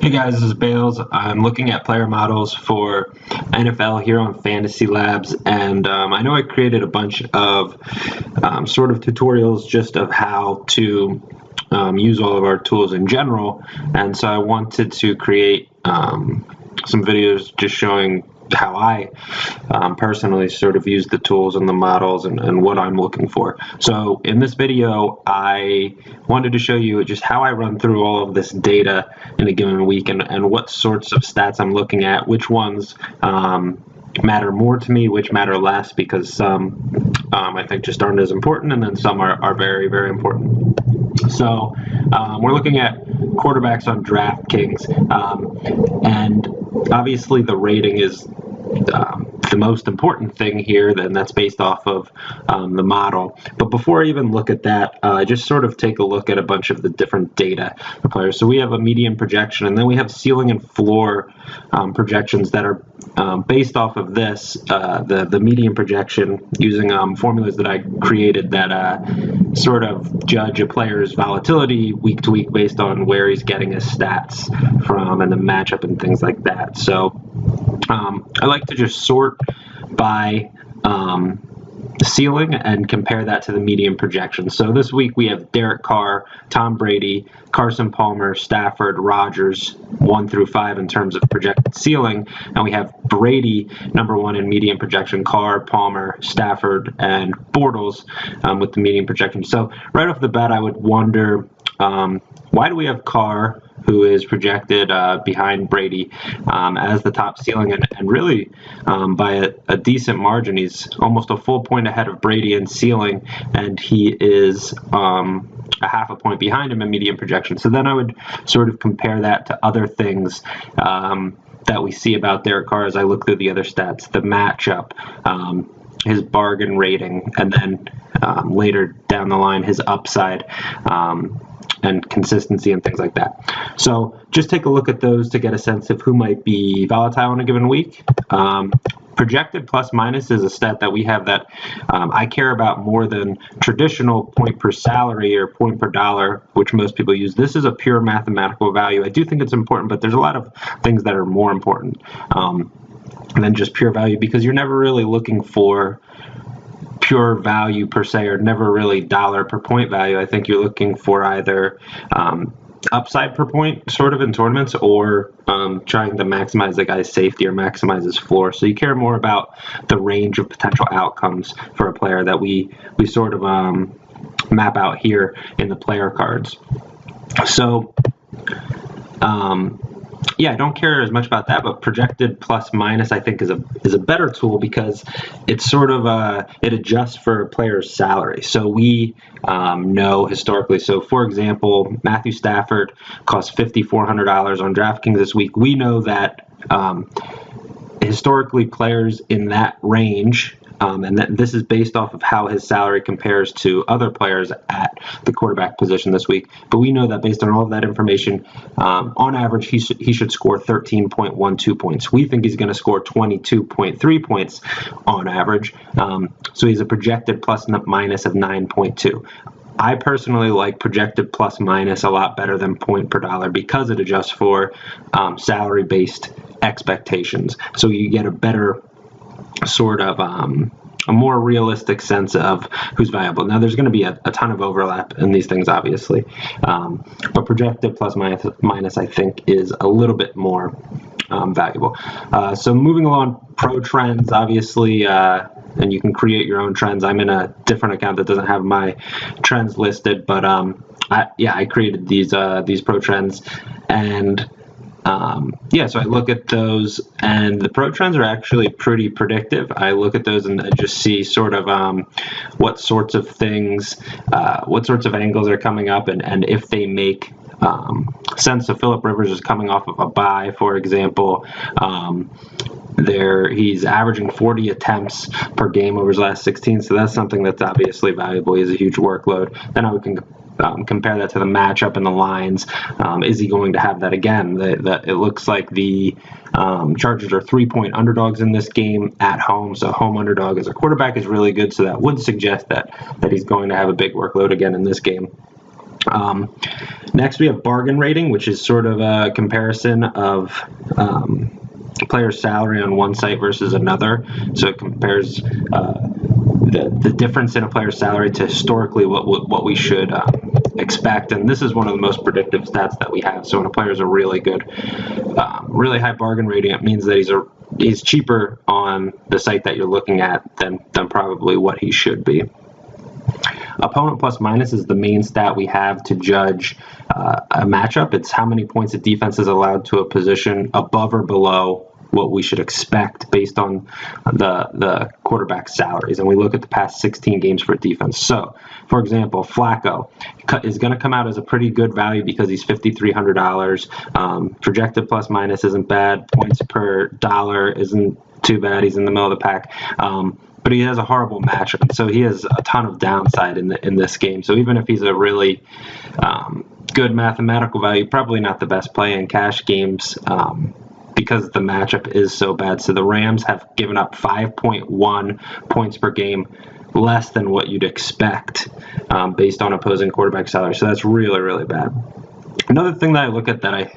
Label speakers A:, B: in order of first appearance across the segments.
A: Hey guys, this is Bales. I'm looking at player models for NFL here on FantasyLabs, and I know I created a bunch of sort of tutorials just of how to use all of our tools in general, and so I wanted to create some videos just showing how I personally sort of use the tools and the models and what I'm looking for. So in this video, I wanted to show you just how I run through all of this data in a given week and what sorts of stats I'm looking at, which ones matter more to me, which matter less, because some I think just aren't as important, and then some are very, very important. So we're looking at quarterbacks on DraftKings, and obviously the rating is the most important thing here, then that's based off of the model. But before I even look at that, just sort of take a look at a bunch of the different data for players. So we have a median projection, and then we have ceiling and floor projections that are based off of this, the median projection, using formulas that I created that sort of judge a player's volatility week to week based on where he's getting his stats from and the matchup and things like that. So I like to just sort by ceiling and compare that to the median projection. So this week we have Derek Carr, Tom Brady, Carson Palmer, Stafford, Rodgers, 1 through 5 in terms of projected ceiling, and we have Brady number 1 in median projection, Carr, Palmer, Stafford, and Bortles with the median projection. So right off the bat, I would wonder, why do we have Carr, who is projected behind Brady as the top ceiling, and really by a decent margin? He's almost a full point ahead of Brady in ceiling, and he is a half a point behind him in median projection. So then I would sort of compare that to other things that we see about Derek Carr as I look through the other stats, the matchup, his bargain rating, and then later down the line, his upside and consistency and things like that. So just take a look at those to get a sense of who might be volatile in a given week. Projected plus minus is a stat that we have that I care about more than traditional point per salary or point per dollar, which most people use. This is a pure mathematical value. I do think it's important, but there's a lot of things that are more important than just pure value, because you're never really looking for pure value per se, or never really dollar per point value. I think you're looking for either upside per point sort of in tournaments, or trying to maximize the guy's safety or maximize his floor. So you care more about the range of potential outcomes for a player that we sort of map out here in the player cards. So yeah, I don't care as much about that, but projected plus minus I think is a better tool, because it's sort of it adjusts for a player's salary. So we know historically. So for example, Matthew Stafford costs $5,400 on DraftKings this week. We know that historically players in that range, and this is based off of how his salary compares to other players at the quarterback position this week. But we know that based on all of that information, on average, he should score 13.12 points. We think he's going to score 22.3 points on average. So he's a projected plus minus of 9.2. I personally like projected plus minus a lot better than point per dollar, because it adjusts for salary-based expectations. So you get a better sort of a more realistic sense of who's valuable. Now, there's going to be a ton of overlap in these things, obviously, but projected plus minus I think is a little bit more valuable. So moving along, pro trends, obviously, and you can create your own trends. I'm in a different account that doesn't have my trends listed, but I created these pro trends, and so I look at those, and the pro trends are actually pretty predictive. I look at those and I just see sort of what sorts of things, what sorts of angles are coming up, and if they make sense. So Phillip Rivers is coming off of a bye, for example. He's averaging 40 attempts per game over his last 16, so that's something that's obviously valuable. He has a huge workload. Then I can compare that to the matchup and the lines. Is he going to have that again? It looks like the Chargers are 3-point underdogs in this game at home, so home underdog as a quarterback is really good, so that would suggest that he's going to have a big workload again in this game. Next, we have bargain rating, which is sort of a comparison of player's salary on one site versus another. So it compares the difference in a player's salary to historically what we should expect. And this is one of the most predictive stats that we have. So when a player is a really good, really high bargain rating, it means that he's cheaper on the site that you're looking at than probably what he should be. Opponent plus minus is the main stat we have to judge a matchup. It's how many points a defense is allowed to a position above or below what we should expect based on the quarterback's salaries. And we look at the past 16 games for defense. So, for example, Flacco is going to come out as a pretty good value because he's $5,300. Projected plus minus isn't bad. Points per dollar isn't too bad. He's in the middle of the pack. But he has a horrible matchup, so he has a ton of downside in this game. So even if he's a really good mathematical value, probably not the best play in cash games because the matchup is so bad. So the Rams have given up 5.1 points per game, less than what you'd expect based on opposing quarterback salary. So that's really, really bad. Another thing that I look at that I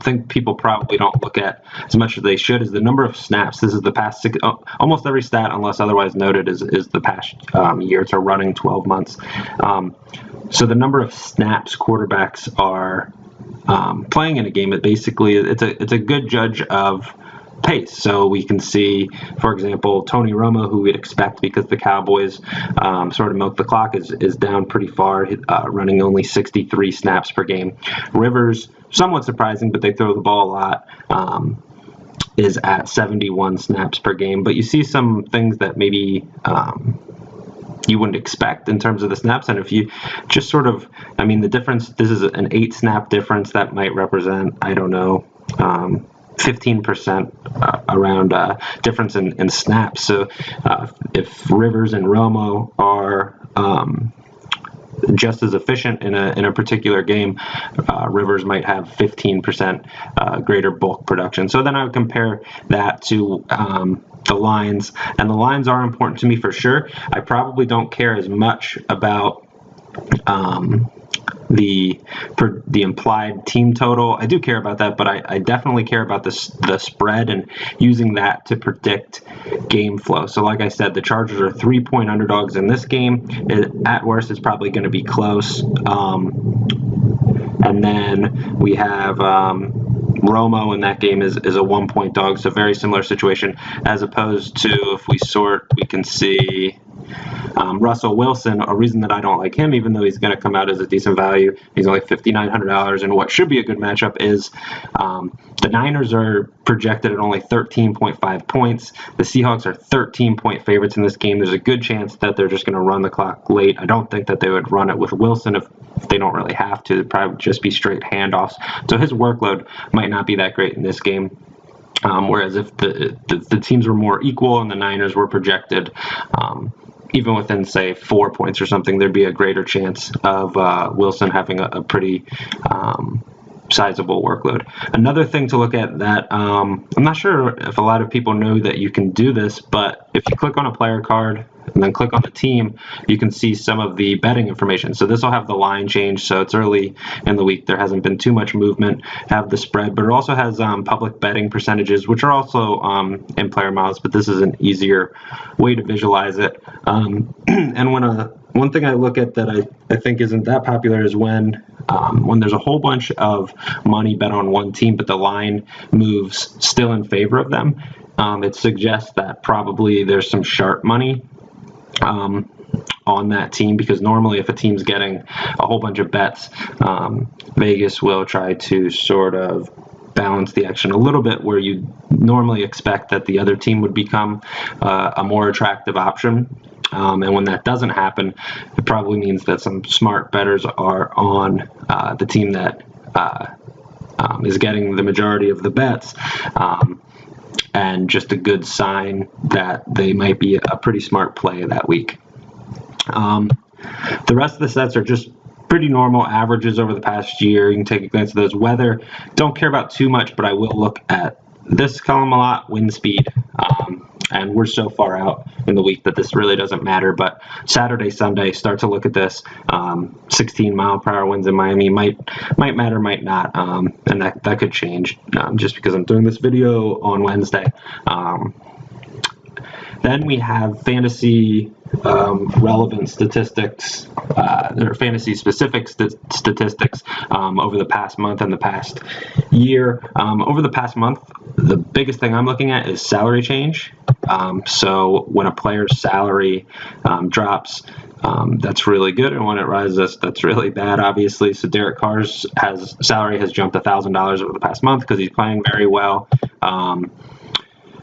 A: think people probably don't look at as much as they should is the number of snaps. This is the past almost every stat, unless otherwise noted, is the past year. It's a running 12 months. So the number of snaps quarterbacks are playing in a game, it's a good judge of pace. So we can see, for example, Tony Romo, who we'd expect because the Cowboys sort of milk the clock, is down pretty far, running only 63 snaps per game. Rivers, somewhat surprising, but they throw the ball a lot, is at 71 snaps per game. But you see some things that maybe you wouldn't expect in terms of the snaps. And if you just sort of, the difference, this is an 8-snap difference that might represent, 15% around difference in snaps. So if Rivers and Romo are just as efficient in a particular game, Rivers might have 15% greater bulk production. So then I would compare that to the lines, and the lines are important to me for sure. I probably don't care as much about the implied team total. I do care about that, but I definitely care about the spread and using that to predict game flow. So like I said, the Chargers are 3-point underdogs in this game. At worst, it's probably going to be close. And then we have Romo in that game is a 1-point dog, so very similar situation, as opposed to if we sort, we can see Russell Wilson. A reason that I don't like him, even though he's going to come out as a decent value, he's only $5,900, and what should be a good matchup is the Niners are projected at only 13.5 points. The Seahawks are 13-point favorites in this game. There's a good chance that they're just going to run the clock late. I don't think that they would run it with Wilson if they don't really have to. It'd probably just be straight handoffs. So his workload might not be that great in this game. Whereas if the teams were more equal and the Niners were projected even within, say, 4 points or something, there'd be a greater chance of Wilson having a pretty sizable workload. Another thing to look at that I'm not sure if a lot of people know that you can do this, but if you click on a player card and then click on the team, you can see some of the betting information. So this will have the line change, so it's early in the week. There hasn't been too much movement. Have the spread, but it also has public betting percentages, which are also in player models, but this is an easier way to visualize it. And one thing I look at that I think isn't that popular is when there's a whole bunch of money bet on one team, but the line moves still in favor of them. It suggests that probably there's some sharp money on that team, because normally if a team's getting a whole bunch of bets, Vegas will try to sort of balance the action a little bit, where you normally expect that the other team would become a more attractive option. And when that doesn't happen, it probably means that some smart bettors are on the team that is getting the majority of the bets, and just a good sign that they might be a pretty smart play that week. The rest of the sets are just pretty normal averages over the past year. You can take a glance at those. Weather, don't care about too much, but I will look at this column a lot, wind speed. And we're so far out in the week that this really doesn't matter. But Saturday, Sunday, start to look at this. 16-mile-per-hour winds in Miami might matter, might not, and that could change just because I'm doing this video on Wednesday. Then we have fantasy relevant statistics, or fantasy specific statistics over the past month and the past year. Over the past month, the biggest thing I'm looking at is salary change. So when a player's salary drops, that's really good, and when it rises, that's really bad, obviously. So Derek Carr's salary has jumped $1,000 over the past month because he's playing very well.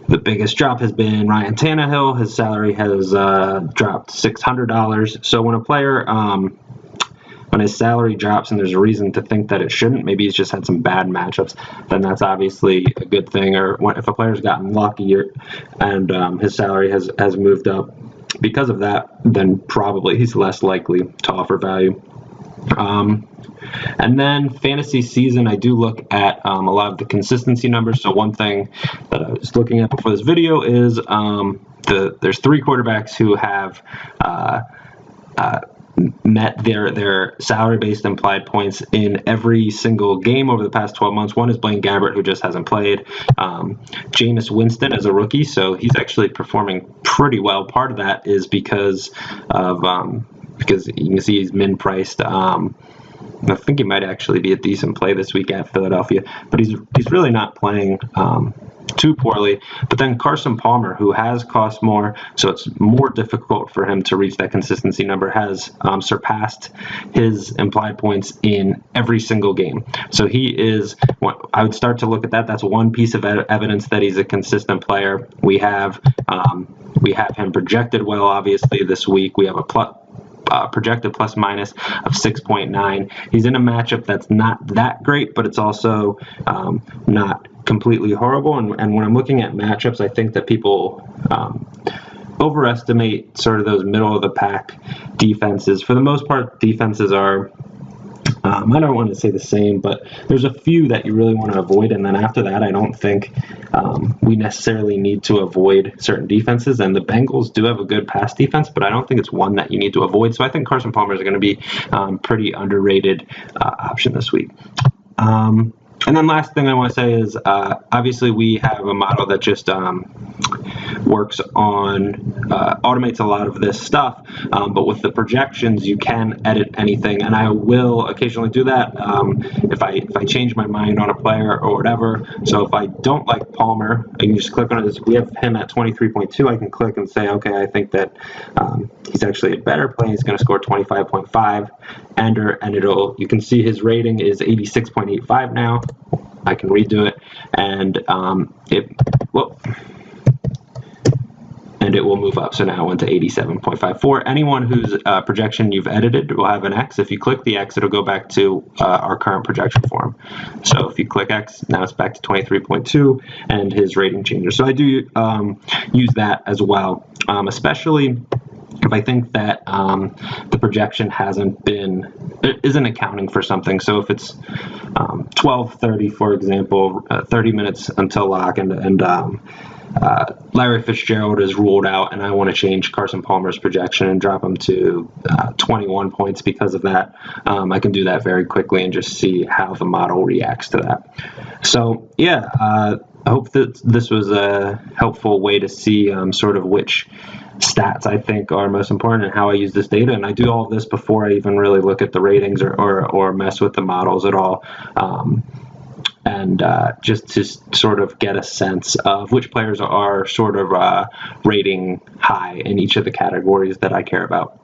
A: The biggest drop has been Ryan Tannehill. His salary has dropped $600. So when a player, when his salary drops and there's a reason to think that it shouldn't, maybe he's just had some bad matchups, then that's obviously a good thing. Or if a player's gotten lucky and his salary has moved up because of that, then probably he's less likely to offer value. And then fantasy season, I do look at a lot of the consistency numbers. So one thing that I was looking at before this video is there's 3 quarterbacks who have met their salary-based implied points in every single game over the past 12 months. One is Blaine Gabbert, who just hasn't played. Jameis Winston as a rookie, so he's actually performing pretty well. Part of that is because you can see he's min-priced. I think he might actually be a decent play this week at Philadelphia, but he's really not playing too poorly. But then Carson Palmer, who has cost more, so it's more difficult for him to reach that consistency number, has surpassed his implied points in every single game. So he is, I would start to look at that. That's one piece of evidence that he's a consistent player. We have him projected well, obviously, this week. We have a projected plus minus of 6.9. He's in a matchup that's not that great, but it's also not completely horrible. And when I'm looking at matchups, I think that people overestimate sort of those middle of the pack defenses. For the most part, defenses are, I don't want to say the same, but there's a few that you really want to avoid. And then after that, I don't think we necessarily need to avoid certain defenses. And the Bengals do have a good pass defense, but I don't think it's one that you need to avoid. So I think Carson Palmer is going to be pretty underrated option this week. And then last thing I want to say is, obviously we have a model that just works on, automates a lot of this stuff, but with the projections, you can edit anything, and I will occasionally do that if I change my mind on a player or whatever. So if I don't like Palmer, I can just click on it. We have him at 23.2. I can click and say, okay, I think that he's actually a better play. He's going to score 25.5, and you can see his rating is 86.85 now. I can redo it, and it will move up. So now it went to 87.54. Anyone whose projection you've edited will have an X. If you click the X, it'll go back to our current projection form. So if you click X, now it's back to 23.2, and his rating changes. So I do use that as well, especially if I think that the projection isn't accounting for something. So if it's 12:30, for example, 30 minutes until lock, and Larry Fitzgerald is ruled out, and I want to change Carson Palmer's projection and drop him to 21 points because of that, I can do that very quickly and just see how the model reacts to that. So yeah, I hope that this was a helpful way to see sort of which stats I think are most important and how I use this data. And I do all of this before I even really look at the ratings or mess with the models at all. And just to sort of get a sense of which players are sort of rating high in each of the categories that I care about.